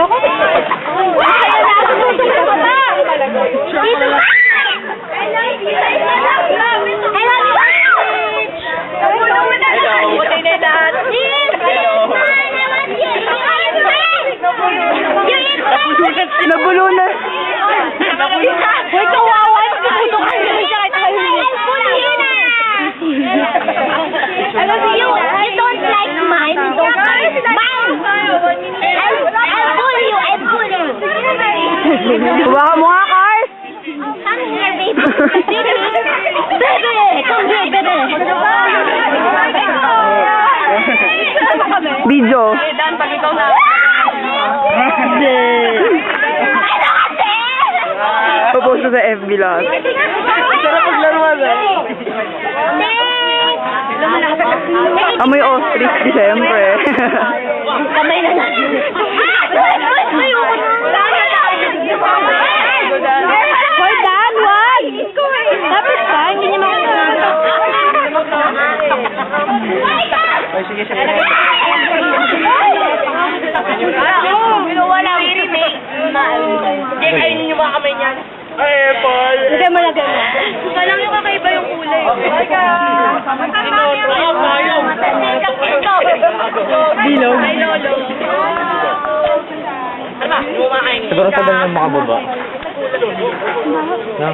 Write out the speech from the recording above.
Ako? Kaya na, susunod ko pa! Dito pa! I love you! I love you! Hello! Buti na lahat! Nabulunan. Hoy, kawawa! Puto ka naman siya kahit mahilig. Alam niyo, you don't like mine. You don't like mine. I'll pull you. I'll pull you. Baka mo nga, Carl. Come here, baby. Baby! Come here, baby. Video. Dan, pag ikaw na. Hindi. Papost sa FB lahat. Sarap maglaruan eh. Amoy ostrich, di siyempre. Kamay na lang. Hoy, Dan, wag! Dapat ka, hindi niya makakita. Sige, sige. Wala, remake. Hindi, kayo ninyo mga kamay niyan. Ay, Paul. Lagay mo. Walang yung kakaiba yung kulay. Okay ka. Bilog. Ay, lolo. Ano ba? Siguro tagal na makababa. No?